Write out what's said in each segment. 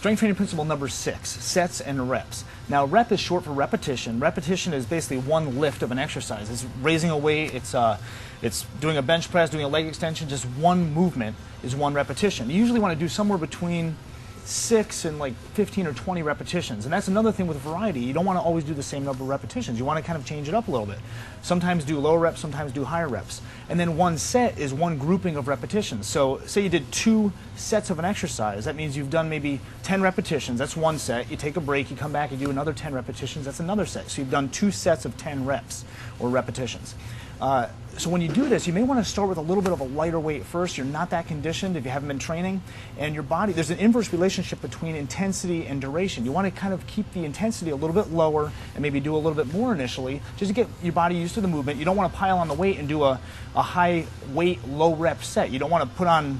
Strength training principle number 6, sets and reps. Now, rep is short for repetition. Repetition is basically one lift of an exercise. It's raising a weight, it's doing a bench press, doing a leg extension. Just one movement is one repetition. You usually want to do somewhere between 6 and like 15 or 20 repetitions. And that's another thing with variety. You don't want to always do the same number of repetitions. You want to kind of change it up a little bit. Sometimes do lower reps, sometimes do higher reps. And then one set is one grouping of repetitions. So say you did 2 sets of an exercise. That means you've done maybe 10 repetitions. That's one set. You take a break, you come back, you do another 10 repetitions. That's another set. So you've done 2 sets of 10 reps or repetitions. So when you do this, you may want to start with a little bit of a lighter weight first. You're not that conditioned if you haven't been training. And your body, there's an inverse relationship between intensity and duration. You want to kind of keep the intensity a little bit lower and maybe do a little bit more initially, just to get your body used to the movement. You don't want to pile on the weight and do a high weight, low rep set. You don't want to put on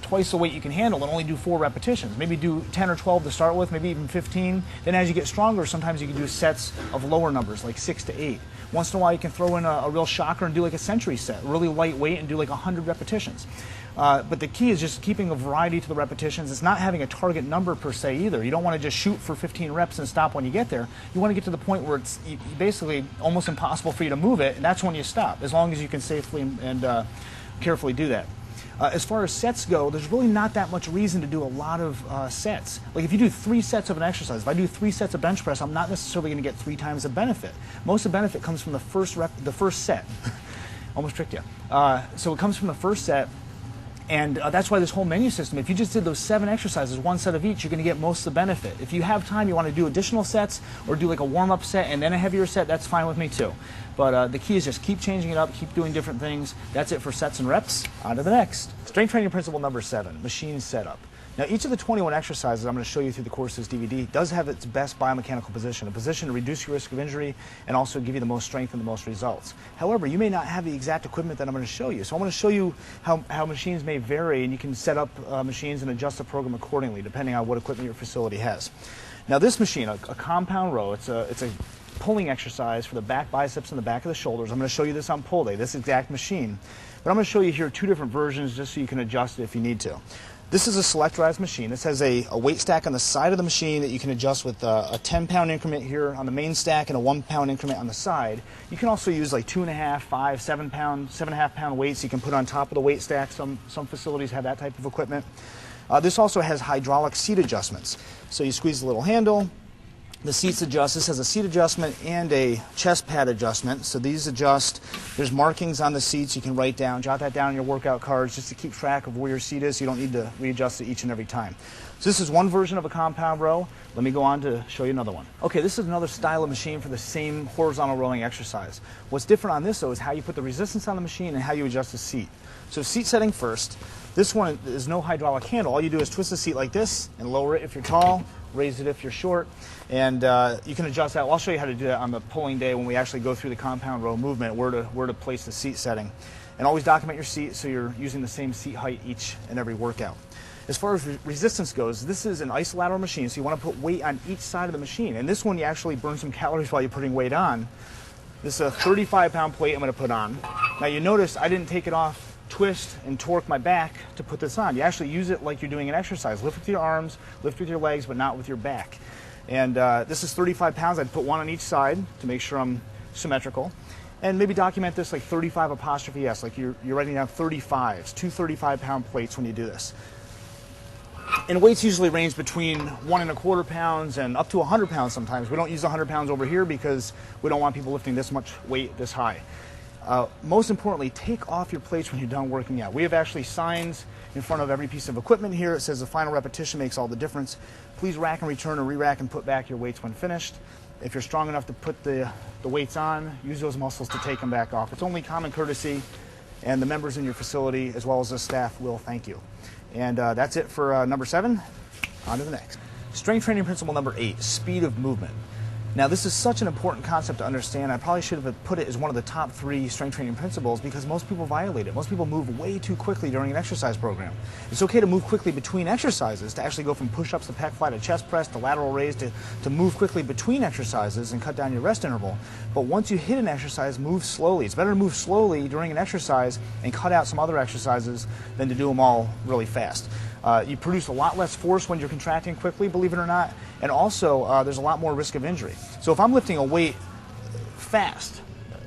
twice the weight you can handle and only do 4 repetitions. Maybe do 10 or 12 to start with, maybe even 15. Then as you get stronger, sometimes you can do sets of lower numbers, like 6 to 8. Once in a while, you can throw in a real shocker and do like a Eccentric set, really lightweight, and do like 100 repetitions. But the key is just keeping a variety to the repetitions. It's not having a target number per se either. You don't want to just shoot for 15 reps and stop when you get there. You want to get to the point where it's basically almost impossible for you to move it, and that's when you stop, as long as you can safely and carefully do that. As far as sets go, there's really not that much reason to do a lot of sets. Like if you do 3 sets of an exercise, if I do 3 sets of bench press, I'm not necessarily going to get 3 times the benefit. Most of the benefit comes from the first set. Almost tricked you. So it comes from the first set, and that's why this whole menu system, if you just did those 7 exercises, 1 set of each, you're going to get most of the benefit. If you have time, you want to do additional sets or do like a warm-up set and then a heavier set, that's fine with me too. But the key is just keep changing it up, keep doing different things. That's it for sets and reps. On to the next. Strength training principle number 7, machine setup. Now, each of the 21 exercises I'm going to show you through the course of this DVD does have its best biomechanical position, a position to reduce your risk of injury and also give you the most strength and the most results. However, you may not have the exact equipment that I'm going to show you. So I'm going to show you how machines may vary, and you can set up machines and adjust the program accordingly, depending on what equipment your facility has. Now, this machine, a compound row, it's a pulling exercise for the back biceps and the back of the shoulders. I'm going to show you this on pull day, this exact machine. But I'm going to show you here 2 different versions just so you can adjust it if you need to. This is a selectorized machine. This has a weight stack on the side of the machine that you can adjust with a 10-pound increment here on the main stack and a 1-pound increment on the side. You can also use like 2.5, 5, 7.5-pound weights you can put on top of the weight stack. Some facilities have that type of equipment. This also has hydraulic seat adjustments. So you squeeze the little handle. The seats adjust. This has a seat adjustment and a chest pad adjustment. So these adjust. There's markings on the seats you can write down. Jot that down on your workout cards just to keep track of where your seat is. So you don't need to readjust it each and every time. So this is one version of a compound row. Let me go on to show you another one. Okay, this is another style of machine for the same horizontal rowing exercise. What's different on this, though, is how you put the resistance on the machine and how you adjust the seat. So seat setting first. This one is no hydraulic handle. All you do is twist the seat like this and lower it if you're tall, raise it if you're short, and you can adjust that. Well, I'll show you how to do that on the pulling day when we actually go through the compound row movement, where to place the seat setting. And always document your seat so you're using the same seat height each and every workout. As far as resistance goes, this is an isolateral machine, so you want to put weight on each side of the machine. And this one, you actually burn some calories while you're putting weight on. This is a 35-pound plate I'm going to put on. Now, you notice I didn't take it off, twist, and torque my back to put this on. You actually use it like you're doing an exercise. Lift with your arms, lift with your legs, but not with your back. And this is 35 pounds. I'd put one on each side to make sure I'm symmetrical. And maybe document this like 35'S, like you're writing down 35s, 2 35-pound plates when you do this. And weights usually range between 1¼ pounds and up to 100 pounds sometimes. We don't use 100 pounds over here because we don't want people lifting this much weight this high. Most importantly, take off your plates when you're done working out. We have actually signs in front of every piece of equipment here. It says the final repetition makes all the difference. Please rack and return or re-rack and put back your weights when finished. If you're strong enough to put the weights on, use those muscles to take them back off. It's only common courtesy, and the members in your facility as well as the staff will thank you. And that's it for number 7. On to the next. Strength training principle number 8, speed of movement. Now, this is such an important concept to understand. I probably should have put it as one of the top 3 strength training principles because most people violate it. Most people move way too quickly during an exercise program. It's okay to move quickly between exercises, to actually go from push-ups to pec fly to chest press to lateral raise, to move quickly between exercises and cut down your rest interval. But once you hit an exercise, move slowly. It's better to move slowly during an exercise and cut out some other exercises than to do them all really fast. You produce a lot less force when you're contracting quickly, believe it or not, and also there's a lot more risk of injury. So if I'm lifting a weight fast,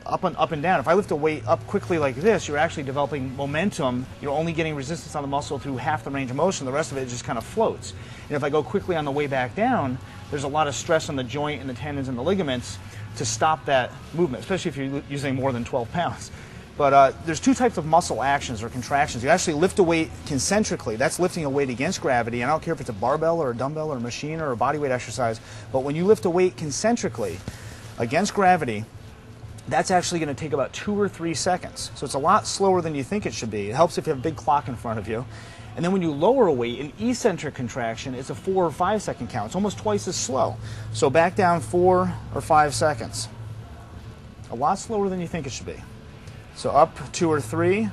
up and down, if I lift a weight up quickly like this, you're actually developing momentum. You're only getting resistance on the muscle through half the range of motion. The rest of it just kind of floats. And if I go quickly on the way back down, there's a lot of stress on the joint and the tendons and the ligaments to stop that movement, especially if you're using more than 12 pounds. But there's two types of muscle actions or contractions. You actually lift a weight concentrically. That's lifting a weight against gravity. And I don't care if it's a barbell or a dumbbell or a machine or a bodyweight exercise. But when you lift a weight concentrically against gravity, that's actually going to take about 2 or 3 seconds. So it's a lot slower than you think it should be. It helps if you have a big clock in front of you. And then when you lower a weight, an eccentric contraction, it's a 4 or 5 second count. It's almost twice as slow. So back down 4 or 5 seconds. A lot slower than you think it should be. So up 2 or 3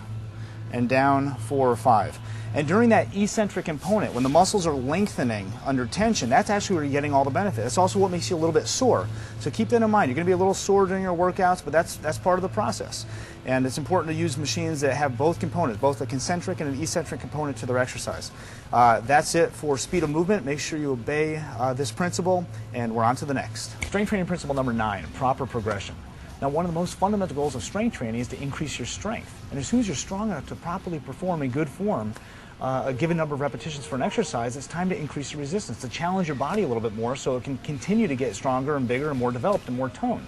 and down 4 or 5. And during that eccentric component, when the muscles are lengthening under tension, that's actually where you're getting all the benefit. That's also what makes you a little bit sore. So keep that in mind. You're going to be a little sore during your workouts, but that's part of the process. And it's important to use machines that have both components, both a concentric and an eccentric component to their exercise. That's it for speed of movement. Make sure you obey this principle, and we're on to the next. Strength training principle number 9, proper progression. Now, one of the most fundamental goals of strength training is to increase your strength. And as soon as you're strong enough to properly perform in good form a given number of repetitions for an exercise, it's time to increase the resistance, to challenge your body a little bit more so it can continue to get stronger and bigger and more developed and more toned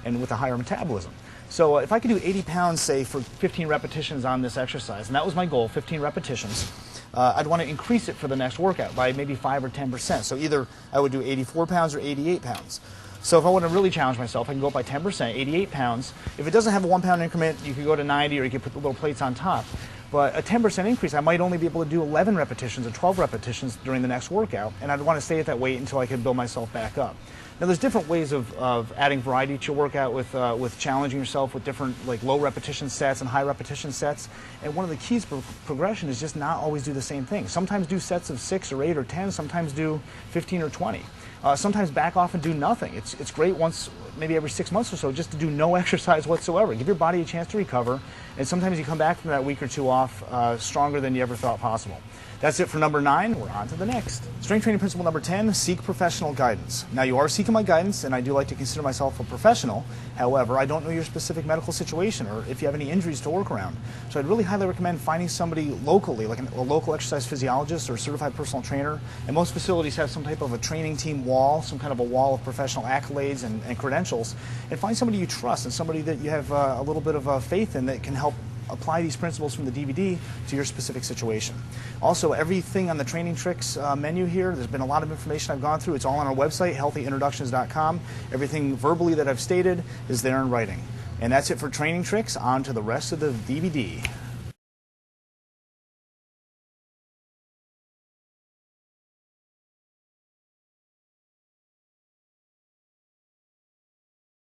and with a higher metabolism. So if I could do 80 pounds, say, for 15 repetitions on this exercise, and that was my goal, 15 repetitions, I'd want to increase it for the next workout by maybe 5 or 10%. So either I would do 84 pounds or 88 pounds. So if I want to really challenge myself, I can go up by 10%, 88 pounds. If it doesn't have a 1 pound increment, you could go to 90 or you could put the little plates on top. But a 10% increase, I might only be able to do 11 repetitions or 12 repetitions during the next workout, and I'd want to stay at that weight until I could build myself back up. Now, there's different ways of adding variety to your workout with challenging yourself with different low repetition sets and high repetition sets. And one of the keys for progression is just not always do the same thing. Sometimes do sets of 6 or 8 or 10. Sometimes do 15 or 20. Sometimes back off and do nothing. It's great once, maybe every 6 months or so, just to do no exercise whatsoever. Give your body a chance to recover, and sometimes you come back from that week or two off stronger than you ever thought possible. That's it for number 9. We're on to the next. Strength training principle number 10, seek professional guidance. Now, you are seeking my guidance, and I do like to consider myself a professional. However, I don't know your specific medical situation or if you have any injuries to work around. So I'd really highly recommend finding somebody locally, like a local exercise physiologist or a certified personal trainer. And most facilities have some type of a training team wall, some kind of a wall of professional accolades and credentials. And find somebody you trust and somebody that you have a little bit of faith in that can help apply these principles from the DVD to your specific situation. Also, everything on the Training Tricks menu here, there's been a lot of information I've gone through. It's all on our website, healthyintroductions.com. Everything verbally that I've stated is there in writing. And that's it for Training Tricks. On to the rest of the DVD.